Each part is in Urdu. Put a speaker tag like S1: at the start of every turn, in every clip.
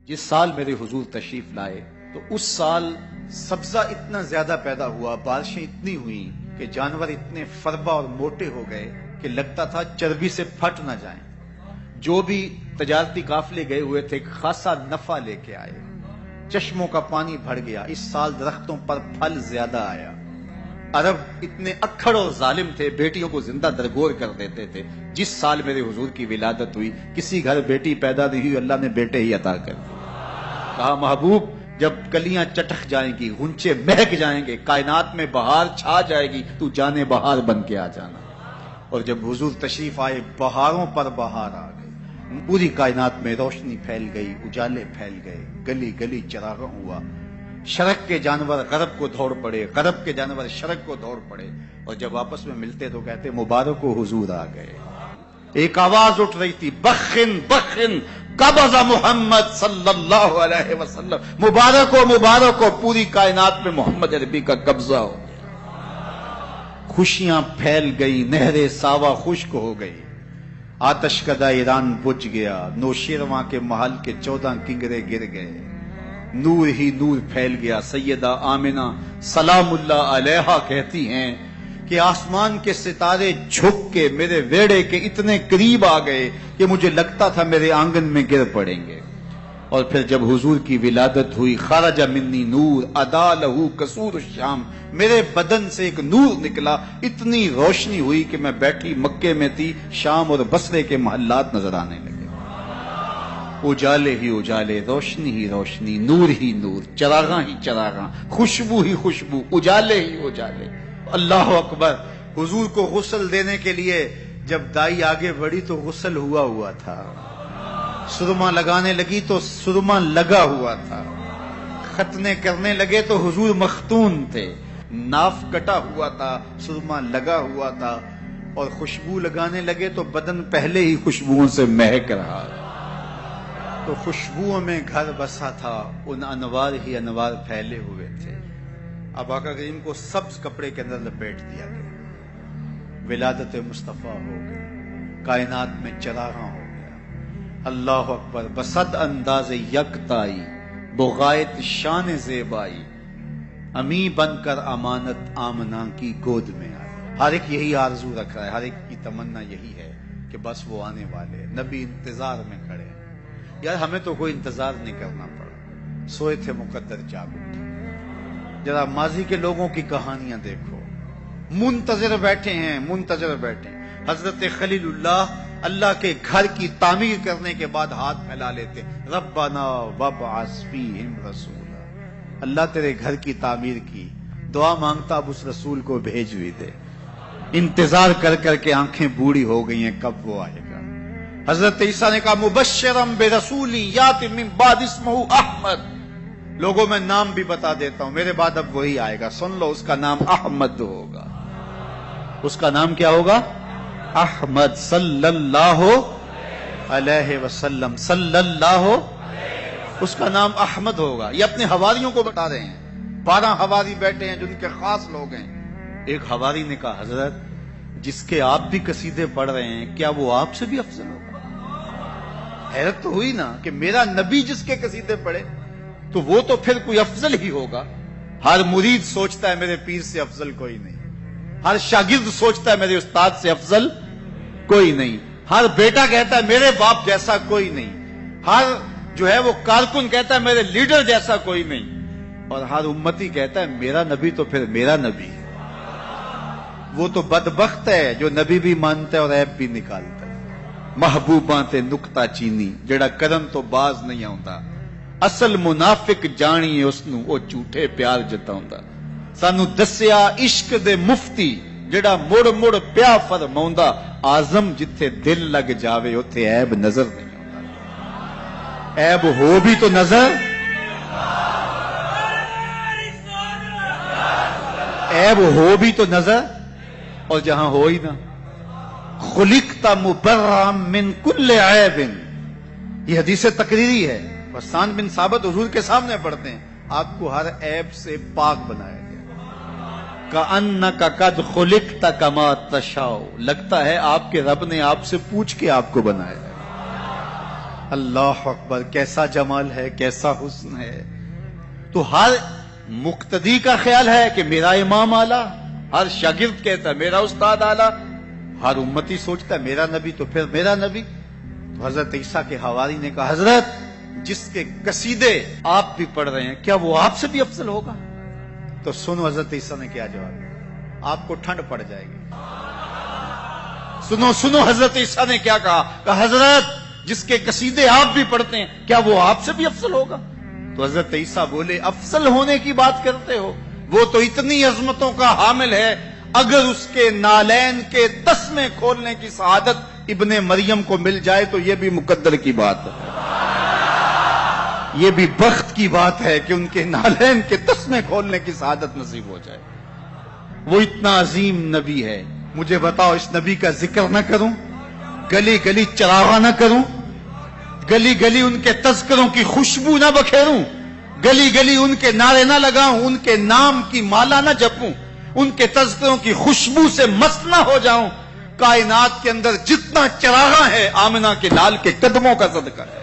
S1: جس سال میرے حضور تشریف لائے تو اس سال سبزہ اتنا زیادہ پیدا ہوا، بارشیں اتنی ہوئیں کہ جانور اتنے فربا اور موٹے ہو گئے کہ لگتا تھا چربی سے پھٹ نہ جائیں۔ جو بھی تجارتی قافلے گئے ہوئے تھے خاصا نفع لے کے آئے، چشموں کا پانی بھر گیا۔ اس سال درختوں پر پھل زیادہ آیا۔ عرب اتنے اکھڑ اور ظالم تھے، بیٹیوں کو زندہ درگور کر دیتے تھے۔ جس سال میرے حضور کی ولادت ہوئی کسی گھر بیٹی پیدا نہیں ہوئی، اللہ نے بیٹے ہی عطا کر دیے۔ کہا محبوب جب کلیاں چٹک جائیں گی، غنچے مہک جائیں گے، کائنات میں بہار چھا جائے گی، تو جانے بہار بن کے آ جانا۔ اور جب حضور تشریف آئے بہاروں پر بہار آ گئی، پوری کائنات میں روشنی پھیل گئی، اجالے پھیل گئے، گلی گلی چراغاں ہوا۔ شرق کے جانور غرب کو دوڑ پڑے، غرب کے جانور شرق کو دوڑ پڑے، اور جب آپس میں ملتے تو کہتے مبارک ہو حضور آ گئے۔ ایک آواز اٹھ رہی تھی، بخن بخن قبض محمد صلی اللہ علیہ وسلم، مبارک ہو پوری کائنات میں محمد عربی کا قبضہ ہو گیا۔ خوشیاں پھیل گئی، نہریں ساوا خشک ہو گئی، آتش کدہ ایران بجھ گیا، نوشیرواں کے محل کے 14 کنگرے گر گئے، نور ہی نور پھیل گیا۔ سیدہ آمنہ سلام اللہ علیہا کہتی ہیں کہ آسمان کے ستارے جھک کے میرے ویڑے کے اتنے قریب آ گئے کہ مجھے لگتا تھا میرے آنگن میں گر پڑیں گے۔ اور پھر جب حضور کی ولادت ہوئی، خرج منی نور ادا لہو قصور الشام، میرے بدن سے ایک نور نکلا، اتنی روشنی ہوئی کہ میں بیٹھی مکے میں تھی، شام اور بصرے کے محلات نظر آنے لگے۔ اجالے ہی اجالے، روشنی ہی روشنی، نور ہی نور، چراغاں ہی چراغاں، خوشبو ہی خوشبو، اجالے ہی اجالے۔ اللہ اکبر۔ حضور کو غسل دینے کے لیے جب دائی آگے بڑھی تو غسل ہوا تھا، سرما لگانے لگی تو سرما لگا ہوا تھا، ختنے کرنے لگے تو حضور مختون تھے، ناف کٹا ہوا تھا، سرما لگا ہوا تھا، اور خوشبو لگانے لگے تو بدن پہلے ہی خوشبوؤں سے مہک رہا، تو خوشبوؤں میں گھر بسا تھا، ان انوار ہی انوار پھیلے ہوئے تھے۔ اب آقا کریم کو سبز کپڑے کے اندر لپیٹ دیا گیا، ولادت مصطفیٰ ہو گئی، کائنات میں چراغاں ہو گیا۔ اللہ اکبر۔ بصد انداز یکتائی بغایت شان زیبائی، امی بن کر امانت آمنہ کی گود میں آئی۔ ہر ایک یہی آرزو رکھ رہا ہے، ہر ایک کی تمنا یہی ہے کہ بس وہ آنے والے، نبی انتظار میں کھڑے ہیں۔ یار ہمیں تو کوئی انتظار نہیں کرنا پڑا، سوئے تھے مقدر جاگ اٹھے۔ ذرا ماضی کے لوگوں کی کہانیاں دیکھو، منتظر بیٹھے ہیں، منتظر بیٹھے ہیں۔ حضرت خلیل اللہ کے گھر کی تعمیر کرنے کے بعد ہاتھ پھیلا لیتے، ربنا وابعث فیہم رسولا، اللہ تیرے گھر کی تعمیر کی، دعا مانگتا اب اس رسول کو بھیج بھی دے۔ انتظار کر کر کے آنکھیں بوڑھی ہو گئی ہیں، کب وہ آئے گا۔ حضرت عیسیٰ نے کہا مبشرم برسول یاتی من بعد اسمہ احمد، لوگوں میں نام بھی بتا دیتا ہوں، میرے بعد اب وہی آئے گا، سن لو، اس کا نام احمد ہوگا۔ اس کا نام کیا ہوگا؟ احمد صلی اللہ علیہ وسلم، صلی اللہ، اس کا نام احمد ہوگا۔ یہ اپنے حواریوں کو بتا رہے ہیں، 12 حواری بیٹھے ہیں جن کے خاص لوگ ہیں۔ ایک حواری نے کہا حضرت جس کے آپ بھی قصیدے پڑھ رہے ہیں کیا وہ آپ سے بھی افضل ہوگا؟ حیرت تو ہوئی نا کہ میرا نبی جس کے قصیدے پڑھے تو وہ تو پھر کوئی افضل ہی ہوگا۔ ہر مرید سوچتا ہے میرے پیر سے افضل کوئی نہیں، ہر شاگرد سوچتا ہے میرے استاد سے افضل کوئی نہیں، ہر بیٹا کہتا ہے میرے باپ جیسا کوئی نہیں، ہر جو ہے وہ کارکن کہتا ہے میرے لیڈر جیسا کوئی نہیں، اور ہر امتی کہتا ہے میرا نبی تو پھر میرا نبی۔ وہ تو بدبخت ہے جو نبی بھی مانتا ہے اور عیب بھی نکالتا ہے۔ محبوباں تے نکتہ چینی جڑا کرن تو باز نہیں آتا، اصل منافق جانی اسنو او جھوٹے پیار جتاوندا۔ سانو دسیا عشق دے مفتی جڑا مڑ مڑ پیا فرماوندا، آزم جتھے دل لگ جاوے اوتھے عیب نظر نہیں آوندا۔ عیب ہو بھی تو نظر، عیب ہو بھی تو نظر، اور جہاں ہو ہی نہ۔ خلقت مبرئا من کل عیب، یہ حدیث تقریری ہے، حسان بن ثابت حضور کے سامنے پڑھتے ہیں، آپ کو ہر عیب سے پاک بنایا گیا۔ کأنک قد خلقت کما تشاء، لگتا ہے آپ کے رب نے آپ سے پوچھ کے آپ کو بنایا ہے۔ اللہ اکبر، کیسا جمال ہے، کیسا حسن ہے۔ تو ہر مقتدی کا خیال ہے کہ میرا امام اعلیٰ، ہر شاگرد کہتا ہے میرا استاد اعلیٰ، ہر امتی سوچتا ہے میرا نبی تو پھر میرا نبی۔ تو حضرت عیسیٰ کے حواری نے کہا حضرت جس کے قصیدے آپ بھی پڑھ رہے ہیں کیا وہ آپ سے بھی افضل ہوگا؟ تو سنو حضرت عیسیٰ نے کیا جواب دیا، آپ کو ٹھنڈ پڑ جائے گی۔ سنو حضرت عیسیٰ نے کیا کہا حضرت جس کے قصیدے آپ بھی پڑھتے ہیں کیا وہ آپ سے بھی افضل ہوگا؟ تو حضرت عیسیٰ بولے افضل ہونے کی بات کرتے ہو، وہ تو اتنی عظمتوں کا حامل ہے، اگر اس کے نالین کے تسمے کھولنے کی سعادت ابن مریم کو مل جائے تو یہ بھی مقدر کی بات ہے، یہ بھی بخت کی بات ہے کہ ان کے نالین کے تسمے کھولنے کی سعادت نصیب ہو جائے۔ وہ اتنا عظیم نبی ہے، مجھے بتاؤ اس نبی کا ذکر نہ کروں، گلی گلی چراغاں نہ کروں، گلی گلی ان کے تذکروں کی خوشبو نہ بکھیروں، گلی گلی ان کے نعرے نہ لگاؤں، ان کے نام کی مالا نہ جپوں، ان کے تذکروں کی خوشبو سے مست نہ ہو جاؤں؟ کائنات کے اندر جتنا چراغاں ہے آمنہ کے لال کے قدموں کا صدقہ ہے،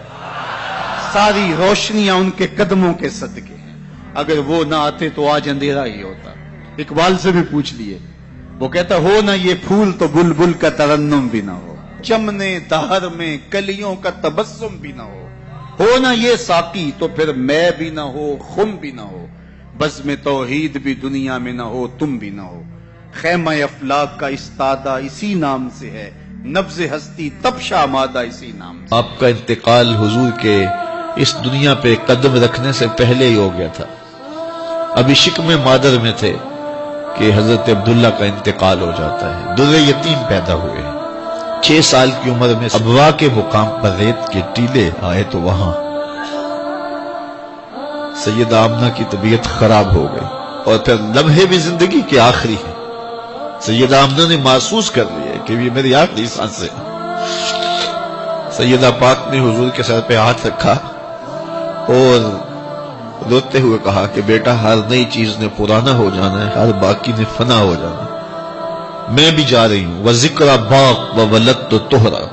S1: ساری روشنیاں ان کے قدموں کے صدقے ہیں۔ اگر وہ نہ آتے تو آج اندھیرا ہی ہوتا۔ اقبال سے بھی پوچھ لیے، وہ کہتا ہو نہ یہ پھول تو بلبل کا ترنم بھی نہ ہو، چمنے دہر میں کلیوں کا تبسم بھی نہ ہو نہ یہ ساقی تو پھر میں بھی نہ ہو، خم بھی نہ ہو، بزم توحید بھی دنیا میں نہ ہو، تم بھی نہ ہو، خیمہ افلاک کا استادہ اسی نام سے ہے، نبض ہستی تب شامادہ اسی نام سے۔
S2: آپ کا انتقال حضور کے اس دنیا پہ قدم رکھنے سے پہلے ہی ہو گیا تھا، ابھی شکم مادر میں تھے کہ حضرت عبداللہ کا انتقال ہو جاتا ہے، در یتیم پیدا ہوئے، 6 سال کی عمر میں ابوا کے مقام پر ریت کے ٹیلے آئے تو وہاں سیدہ آمنہ کی طبیعت خراب ہو گئی، اور پھر لمحے بھی زندگی کے آخری ہے، سیدہ آمنہ نے محسوس کر لیا کہ یہ میری آخری سانس ہے۔ سیدہ پاک نے حضور کے سر پہ ہاتھ رکھا اور روتے ہوئے کہا کہ بیٹا ہر نئی چیز نے پرانا ہو جانا ہے، ہر باقی نے فنا ہو جانا ہے، میں بھی جا رہی ہوں، وَذِكْرَ بَاق وَوَلَدْتُ طُهْرًا،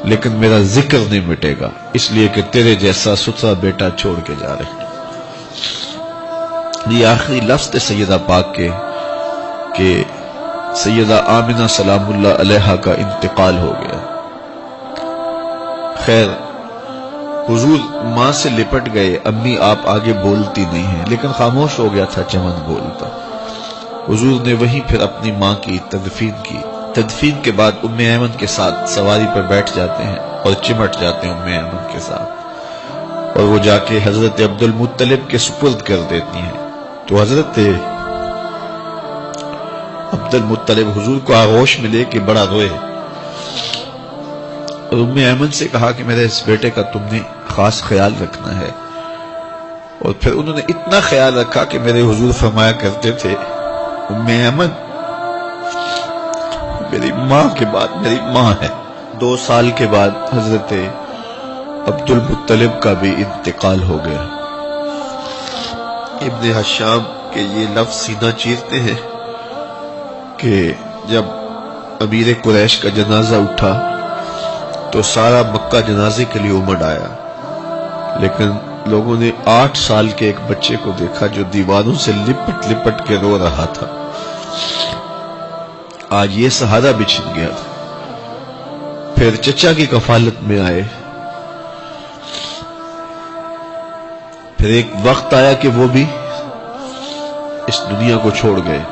S2: لیکن میرا ذکر نہیں مٹے گا، اس لیے کہ تیرے جیسا ستھرا بیٹا چھوڑ کے جا رہے ہیں۔ یہ آخری لفظ تھے سیدہ پاک کے کہ سیدہ آمنہ سلام اللہ علیہا کا انتقال ہو گیا۔ خیر حضور ماں سے لپٹ گئے، امی آپ آگے بولتی نہیں ہیں، لیکن خاموش ہو گیا تھا چمن بولتا۔ حضور نے وہیں پھر اپنی ماں کی تدفین کی، تدفین کے بعد ام ایمن کے ساتھ سواری پر بیٹھ جاتے ہیں اور چمٹ جاتے ہیں ام ایمن کے ساتھ، اور وہ جا کے حضرت عبد المطلب کے سپرد کر دیتی ہیں۔ تو حضرت عبد المطلب حضور کو آغوش ملے کہ بڑا روئے، اور ام ایمن سے کہا کہ میرے اس بیٹے کا تم نے خاص خیال رکھنا ہے، اور پھر انہوں نے اتنا خیال رکھا کہ میرے حضور فرمایا کرتے تھے ام ایمن میری ماں کے بعد میری ماں ہے۔ 2 سال کے بعد حضرت عبد المطلب کا بھی انتقال ہو گیا۔ ابن حشام کے یہ لفظ سینہ چیرتے ہیں کہ جب امیر قریش کا جنازہ اٹھا تو سارا مکہ جنازے کے لیے امڑ آیا، لیکن لوگوں نے 8 سال کے ایک بچے کو دیکھا جو دیواروں سے لپٹ لپٹ کے رو رہا تھا۔ آج یہ سہارا بھی چھن گیا تھا۔ پھر چچا کی کفالت میں آئے، پھر ایک وقت آیا کہ وہ بھی اس دنیا کو چھوڑ گئے،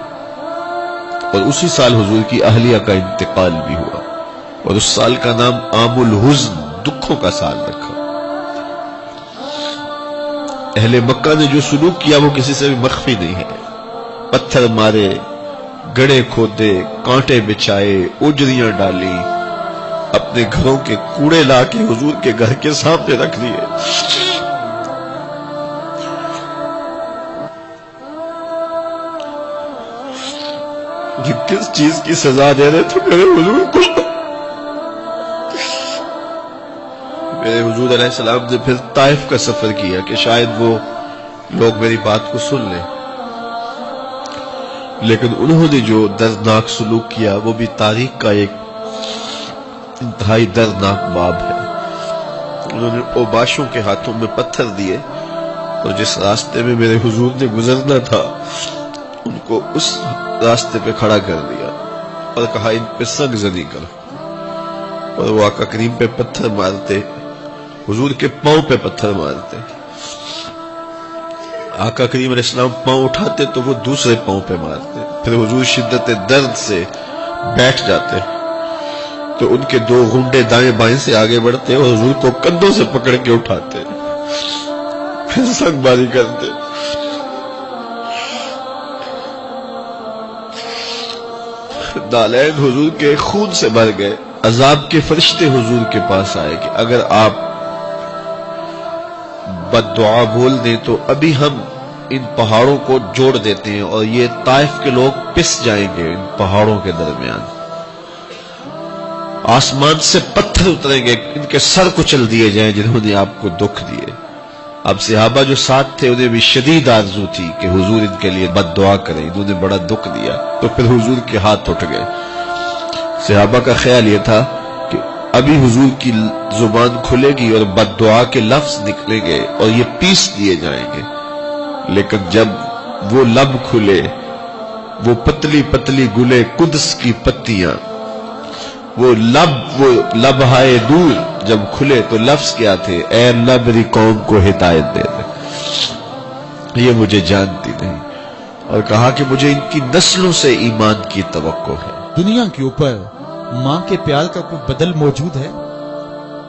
S2: اور اسی سال حضور کی اہلیہ کا انتقال بھی ہوا، اور اس سال کا نام عام الحزن، دکھوں کا سال رکھا۔ اہل مکہ نے جو سلوک کیا وہ کسی سے بھی مخفی نہیں ہے، پتھر مارے، گڑھے کھودے، کانٹے بچھائے، اجریاں ڈالی، اپنے گھروں کے کوڑے لا کے حضور کے گھر کے سامنے رکھ دیے۔ یہ کس چیز کی سزا دے رہے تھے میرے حضور کو؟ میرے حضور علیہ السلام نے پھر طائف کا سفر کیا کہ شاید وہ لوگ میری بات کو سن لیں، لیکن انہوں نے جو دردناک سلوک کیا وہ بھی تاریخ کا ایک انتہائی دردناک باب ہے۔ انہوں نے اوباشوں کے ہاتھوں میں پتھر دیے اور جس راستے میں میرے حضور نے گزرنا تھا ان کو اس راستے پہ کھڑا کر دیا اور کہا ان پہ سنگ زنی کرو، اور وہ آقا کریم پہ پتھر مارتے، حضور کے پاؤں پہ پتھر مارتے۔ آقا کریم علیہ السلام پاؤں اٹھاتے تو وہ دوسرے پاؤں پہ مارتے، پھر حضور شدت درد سے بیٹھ جاتے تو ان کے دو گھنڈے دائیں بائیں سے آگے بڑھتے اور حضور کو کندھوں سے پکڑ کے اٹھاتے، پھر سنگ باری کرتے۔ نالین حضور کے خون سے بھر گئے۔ عذاب کے فرشتے حضور کے پاس آئے کہ اگر آپ بد دعا بول دیں تو ابھی ہم ان پہاڑوں کو جوڑ دیتے ہیں اور یہ طائف کے لوگ پس جائیں گے ان پہاڑوں کے درمیان، آسمان سے پتھر اتریں گے، ان کے سر کچل دیے جائیں جنہوں نے آپ کو دکھ دیے۔ اب صحابہ جو ساتھ تھے انہیں بھی شدید آرزو تھی کہ حضور ان کے لیے بد دعا کریں، انہوں نے بڑا دکھ دیا، تو پھر حضور کے ہاتھ اٹھ گئے۔ صحابہ کا خیال یہ تھا کہ ابھی حضور کی زبان کھلے گی اور بد دعا کے لفظ نکلیں گے اور یہ پیس دیے جائیں گے، لیکن جب وہ لب کھلے، وہ پتلی پتلی گلے قدس کی پتیاں، وہ لب ہائے دور جب کھلے تو لفظ کیا تھے؟ اے اللہ میری قوم کو ہدایت دے دے، یہ مجھے جانتی نہیں، اور کہا کہ مجھے ان کی نسلوں سے ایمان کی توقع ہے۔
S3: دنیا کے اوپر ماں کے پیار کا کوئی بدل موجود ہے؟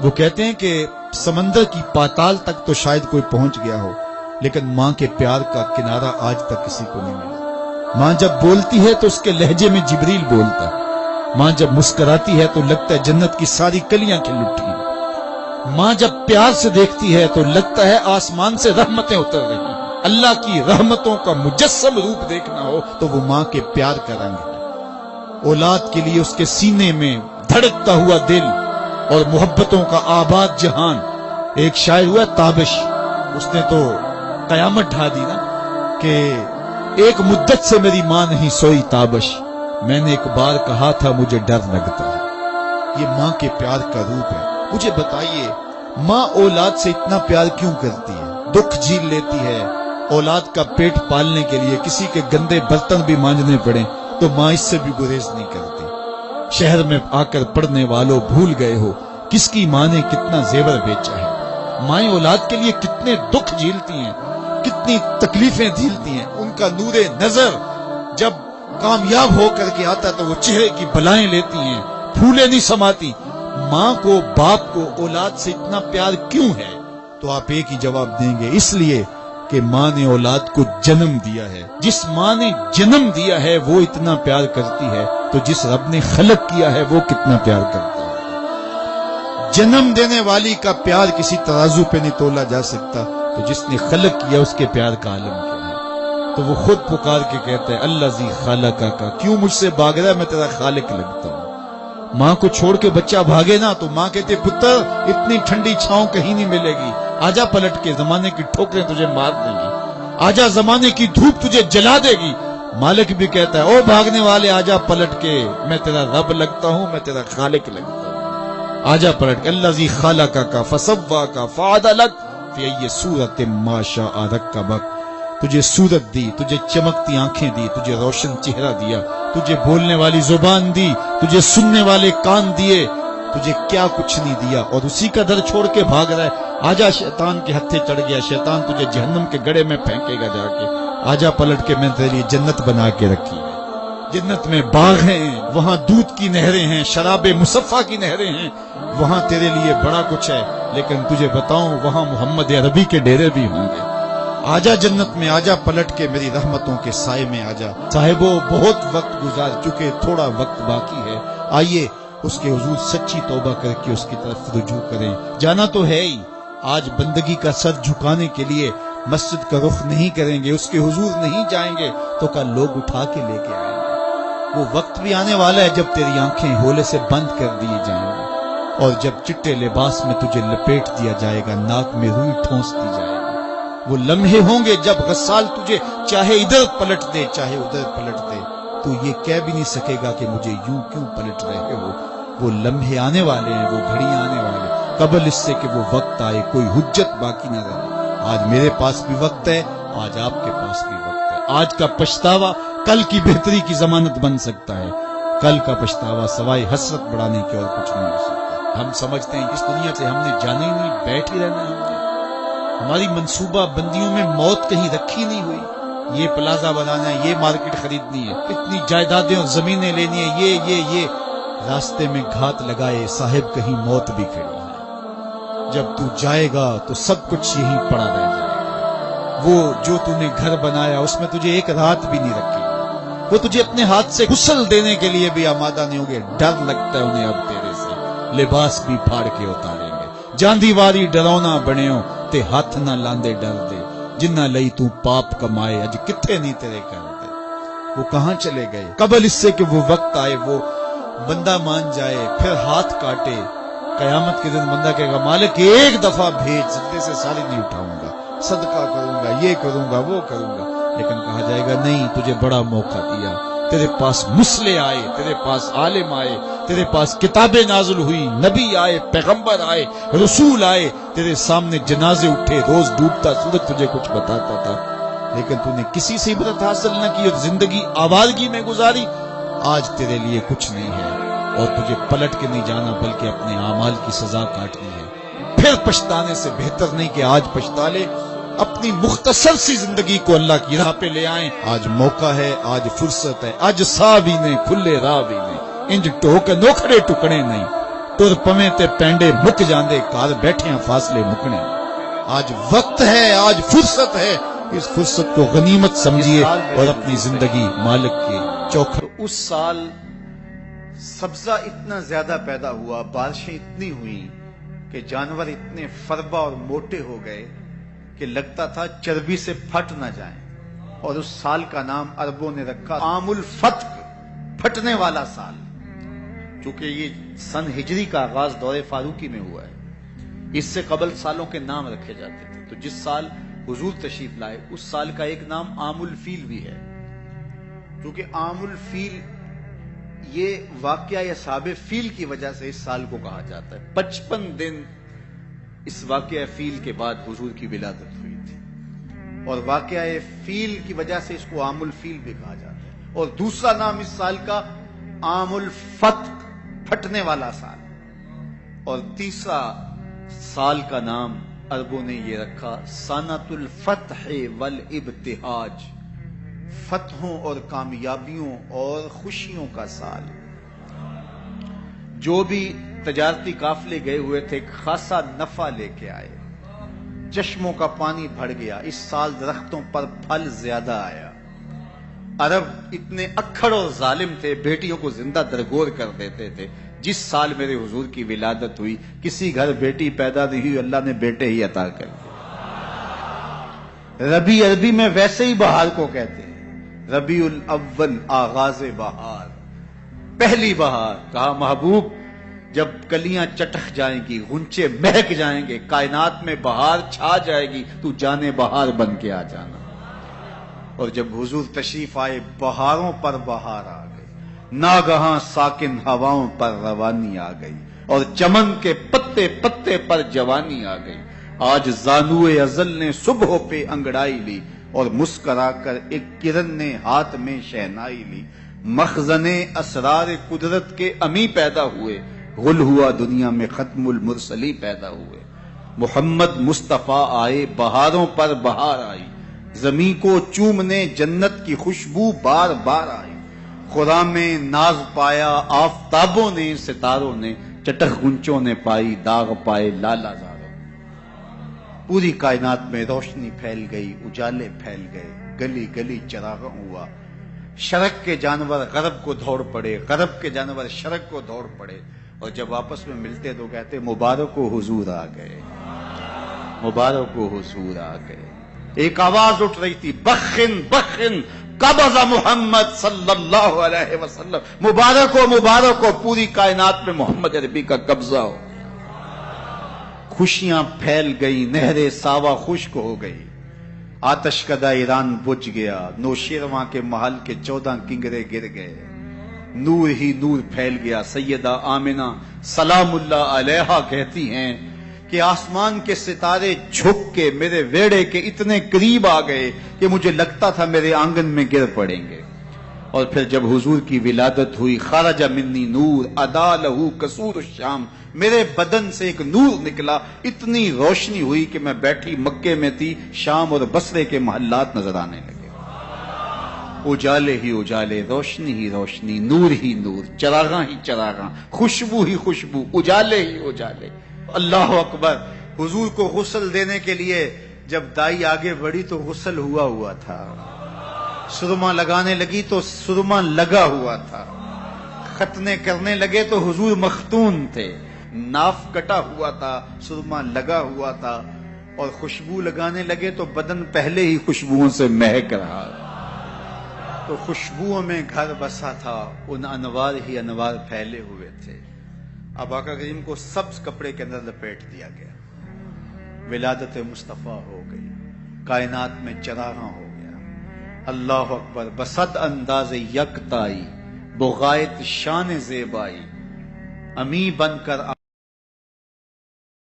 S3: وہ کہتے ہیں کہ سمندر کی پاتال تک تو شاید کوئی پہنچ گیا ہو، لیکن ماں کے پیار کا کنارہ آج تک کسی کو نہیں ملا۔ ماں جب بولتی ہے تو اس کے لہجے میں جبریل بولتا ہے، ماں جب مسکراتی ہے تو لگتا ہے جنت کی ساری کلیاں کھل اٹھی ہیں، ماں جب پیار سے دیکھتی ہے تو لگتا ہے آسمان سے رحمتیں اتر رہی ہیں۔ اللہ کی رحمتوں کا مجسم روپ دیکھنا ہو تو وہ ماں کے پیار کا رنگ ہے۔ اولاد کے لیے اس کے سینے میں دھڑکتا ہوا دل اور محبتوں کا آباد جہان۔ ایک شاعر ہوا تابش، اس نے تو قیامت ڈھا دی نا کہ ایک مدت سے میری ماں نہیں سوئی تابش، میں نے ایک بار کہا تھا مجھے ڈر لگتا ہے۔ یہ ماں کے پیار کا روپ ہے۔ مجھے بتائیے ماں اولاد سے اتنا پیار کیوں کرتی ہے؟ دکھ جھیل لیتی ہے، اولاد کا پیٹ پالنے کے لیے کسی کے گندے برتن بھی مانجنے پڑے تو ماں اس سے بھی گریز نہیں کرتی۔ شہر میں آ کر پڑھنے والوں بھول گئے ہو کس کی ماں نے کتنا زیور بیچا ہے۔ مائیں اولاد کے لیے کتنے دکھ جھیلتی ہیں، کتنی تکلیفیں جھیلتی ہیں۔ ان کا نور نظر جب کامیاب ہو کر کے آتا تو وہ چہرے کی بلائیں لیتی ہیں، پھولے نہیں سماتی۔ ماں کو باپ کو اولاد سے اتنا پیار کیوں ہے؟ تو آپ ایک ہی جواب دیں گے، اس لیے کہ ماں نے اولاد کو جنم دیا ہے۔ جس ماں نے جنم دیا ہے وہ اتنا پیار کرتی ہے تو جس رب نے خلق کیا ہے وہ کتنا پیار کرتا ہے۔ جنم دینے والی کا پیار کسی ترازو پہ نہیں تولا جا سکتا، تو جس نے خلق کیا اس کے پیار کا عالم کیا ہے؟ تو وہ خود پکار کے کہتا ہے اللہ زی خالقہ کا، کیوں مجھ سے بھاگ رہا ہے، میں تیرا خالق لگتا ہوں۔ ماں کو چھوڑ کے بچہ بھاگے نا تو ماں کہتے پتر اتنی ٹھنڈی چھاؤں کہیں نہیں ملے گی، آجا پلٹ کے، زمانے کی ٹھوکریں تجھے مار دیں گی، آجا زمانے کی دھوپ تجھے جلا دے گی۔ مالک بھی کہتا ہے او بھاگنے والے آجا پلٹ کے، میں تیرا رب لگتا ہوں، میں تیرا خالق لگتا ہوں۔ آجا پلٹ کے، اللہ زی خالقہ کا فسوا کا فعدلک فی ای صورت ما شاء رکبک، تجھے صورت دی، تجھے چمکتی آنکھیں دی، تجھے روشن چہرہ دیا، تجھے بولنے والی زبان دی، تجھے سننے والے کان دیے، تجھے کیا کچھ نہیں دیا، اور اسی کا در چھوڑ کے بھاگ رہا ہے۔ آجا شیطان کے ہتھے چڑھ گیا، شیطان تجھے جہنم کے گڑھے میں پھینکے گا جا کے، آجا پلٹ کے، میں تیرے لیے جنت بنا کے رکھی ہے۔ جنت میں باغ ہیں، وہاں دودھ کی نہریں ہیں، شراب مصفا کی نہریں ہیں، وہاں تیرے لیے بڑا کچھ ہے، لیکن تجھے بتاؤں وہاں محمد عربی کے ڈیرے بھی ہوں گے۔ آجا جنت میں، آجا پلٹ کے میری رحمتوں کے سائے میں آجا۔ صاحبو بہت وقت گزار چکے، تھوڑا وقت باقی ہے، آئیے اس کے حضور سچی توبہ کر کے اس کی طرف رجوع کریں۔ جانا تو ہے ہی، آج بندگی کا سر جھکانے کے لیے مسجد کا رخ نہیں کریں گے، اس کے حضور نہیں جائیں گے تو کل لوگ اٹھا کے لے کے آئیں گے۔ وہ وقت بھی آنے والا ہے جب تیری آنکھیں ہولے سے بند کر دی جائیں گی، اور جب چٹے لباس میں تجھے لپیٹ دیا جائے گا، ناک میں روئی ٹھونس دی جائے گی۔ وہ لمحے ہوں گے جب غسال تجھے چاہے ادھر پلٹ دے چاہے ادھر پلٹ دے، تو یہ کہہ بھی نہیں سکے گا کہ مجھے یوں کیوں پلٹ رہے ہو۔ وہ لمحے آنے والے ہیں، وہ گھڑیاں آنے والے ہیں۔ قبل اس سے کہ وہ وقت آئے کوئی حجت باقی نہ رہے۔ آج میرے پاس بھی وقت ہے، آج آپ کے پاس بھی وقت ہے۔ آج کا پچھتاوا کل کی بہتری کی ضمانت بن سکتا ہے، کل کا پچھتاوا سوائے حسرت بڑھانے کے اور کچھ نہیں ہو سکتا۔ ہم سمجھتے ہیں اس دنیا سے ہم نے جانا ہی نہیں، بیٹھ ہی رہنا ہے، ہماری منصوبہ بندیوں میں موت کہیں رکھی نہیں ہوئی۔ یہ پلازا بنانا ہے، یہ مارکیٹ خریدنی ہے، اتنی جائیدادیں اور زمینیں لینی ہے، یہ راستے میں گھات لگائے صاحب کہیں موت بھی کھڑی ہے۔ جب تو جائے گا تو سب کچھ یہیں پڑا رہ جائے گا۔ وہ جو تو نے گھر بنایا اس میں تجھے ایک رات بھی نہیں رکھی، وہ تجھے اپنے ہاتھ سے غسل دینے کے لیے بھی آمادہ نہیں ہوگے۔ ڈر لگتا ہے انہیں اب تیرے سے، لباس بھی پھاڑ کے اتاریں گے۔ جاندی واری ڈرونا بنیو تے ہاتھ نہ لاندے ڈر دے، جنہ لئی تو پاپ کمائے اج کتھے نہیں تیرے کر دے۔ وہ کہاں چلے گئے؟ قبل اس سے کہ وہ وقت آئے، وہ بندہ مان جائے پھر ہاتھ کاٹے۔ قیامت کے دن بندہ کہے گا مالک ایک دفعہ بھیج، سجدے سے ساری نہیں اٹھاؤں گا، صدقہ کروں گا، یہ کروں گا، وہ کروں گا۔ لیکن کہا جائے گا نہیں، تجھے بڑا موقع دیا، تیرے پاس مسلح آئے، تیرے پاس عالم آئے، تیرے پاس کتابیں نازل ہوئی، نبی آئے، پیغمبر آئے، رسول آئے، تیرے سامنے جنازے اٹھے، روز ڈوبتا سورج تجھے کچھ بتاتا تھا، لیکن تو نے کسی سے عبرت حاصل نہ کی اور زندگی آوارگی میں گزاری۔ آج تیرے لیے کچھ نہیں ہے اور تجھے پلٹ کے نہیں جانا بلکہ اپنے اعمال کی سزا کاٹنی ہے۔ پھر پچھتانے سے بہتر نہیں کہ آج پچھتا لے، اپنی مختصر سی زندگی کو اللہ کی راہ پہ لے آئیں۔ آج موقع ہے، آج فرصت ہے، آج سا بھی نہیں کھلے راہ بھی نہیں، انج ٹوک نوکھڑے ٹکڑے نہیں، تر پویں تے پینڈے مک جاندے، کار بیٹھے ہیں فاصلے مکنے۔ آج وقت ہے، آج فرصت ہے، اس فرصت کو غنیمت سمجھیے اور اپنی زندگی مالک کی چوکھٹ۔
S1: اس سال سبزہ اتنا زیادہ پیدا ہوا، بارشیں اتنی ہوئیں کہ جانور اتنے فربا اور موٹے ہو گئے کہ لگتا تھا چربی سے پھٹ نہ جائیں، اور اس سال کا نام عربوں نے رکھا عام الفتق، پھٹنے والا سال، چونکہ یہ سن ہجری کا آغاز دور فاروقی میں ہوا ہے۔ اس سے قبل سالوں کے نام رکھے جاتے تھے، تو جس سال حضور تشریف لائے اس سال کا ایک نام عام الفیل بھی ہے، کیونکہ عام الفیل یہ واقعہ اصحاب فیل کی وجہ سے اس سال کو کہا جاتا ہے۔ 55 دن اس واقعہ فیل کے بعد حضور کی ولادت ہوئی تھی، اور واقعہ فیل کی وجہ سے اس کو عام الفیل بھی کہا جاتا ہے۔ اور دوسرا نام اس سال کا عام الفتق، پھٹنے والا سال، اور تیسرا سال کا نام عربوں نے یہ رکھا سنۃ الفتح والابتہاج، فتحوں اور کامیابیوں اور خوشیوں کا سال۔ جو بھی تجارتی قافلے گئے ہوئے تھے خاصا نفع لے کے آئے، چشموں کا پانی بڑھ گیا، اس سال درختوں پر پھل زیادہ آیا۔ عرب اتنے اکھڑ اور ظالم تھے، بیٹیوں کو زندہ درگور کر دیتے تھے۔ جس سال میرے حضور کی ولادت ہوئی کسی گھر بیٹی پیدا نہیں ہوئی، اللہ نے بیٹے ہی عطا کر دیے۔ ربیع عربی میں ویسے ہی بہار کو کہتے ہیں، ربیع الاول آغاز بہار، پہلی بہار۔ کہا محبوب جب کلیاں چٹک جائیں گی، غنچے مہک جائیں گے، کائنات میں بہار چھا جائے گی، تو جانے بہار بن کے آ جانا۔ اور جب حضور تشریف آئے بہاروں پر بہار آ گئی، ناگہاں ساکن ہواؤں پر روانی آ گئی، اور چمن کے پتے پتے پر جوانی آ گئی۔ آج زانوئے ازل نے صبح پہ انگڑائی لی، اور مسکرا کر ایک کرن نے ہاتھ میں شہنائی لی۔ مخزن اسرار قدرت کے امی پیدا ہوئے، غل ہوا دنیا میں ختم المرسلی پیدا ہوئے۔ محمد مصطفیٰ آئے، بہاروں پر بہار آئی، زمین کو چومنے جنت کی خوشبو بار بار آئی۔ خرام میں ناز پایا آفتابوں نے، ستاروں نے، چٹخ گنچوں نے پائی، داغ پائے لالا زاروں۔ پوری کائنات میں روشنی پھیل گئی، اجالے پھیل گئے، گلی گلی چراغاں ہوا۔ شرق کے جانور غرب کو دوڑ پڑے، غرب کے جانور شرق کو دوڑ پڑے، اور جب آپس میں ملتے تو کہتے مبارک و حضور آ گئے، مبارک و حضور آ گئے۔ ایک آواز اٹھ رہی تھی، بخن بخن قبض محمد صلی اللہ علیہ وسلم، مبارک ہو مبارک ہو، پوری کائنات میں محمد عربی کا قبضہ ہو۔ خوشیاں پھیل گئی، نہر ساوا خشک ہو گئی، آتش کدہ ایران بجھ گیا، نوشیرواں کے محل کے 14 کنگرے گر گئے، نور ہی نور پھیل گیا۔ سیدہ آمنہ سلام اللہ علیہا کہتی ہیں کہ آسمان کے ستارے جھک کے میرے ویڑے کے اتنے قریب آ گئے کہ مجھے لگتا تھا میرے آنگن میں گر پڑیں گے. اور پھر جب حضور کی ولادت ہوئی، خرج منی نور ادا لہو قصور الشام، میرے بدن سے ایک نور نکلا، اتنی روشنی ہوئی کہ میں بیٹھی مکے میں تھی، شام اور بصرے کے محلات نظر آنے لگے. اجالے ہی اجالے، روشنی ہی روشنی، نور ہی نور، چراغاں ہی چراغاں، خوشبو ہی خوشبو، اجالے ہی اجالے. اللہ اکبر. حضور کو غسل دینے کے لیے جب دائی آگے بڑھی تو غسل ہوا تھا، سرما لگانے لگی تو سرما لگا ہوا تھا، ختنے کرنے لگے تو حضور مختون تھے، ناف کٹا ہوا تھا، سرما لگا ہوا تھا، اور خوشبو لگانے لگے تو بدن پہلے ہی خوشبوؤں سے مہک رہا. تو خوشبوؤں میں گھر بسا تھا، ان انوار ہی انوار پھیلے ہوئے تھے. اب آقا کریم کو سبز کپڑے کے اندر لپیٹ دیا گیا، ولادت مصطفیٰ ہو گئی، کائنات میں چراغاں ہو گیا. اللہ اکبر. بصد انداز یکتائی، بغایت شان زیبائی، امی بن کر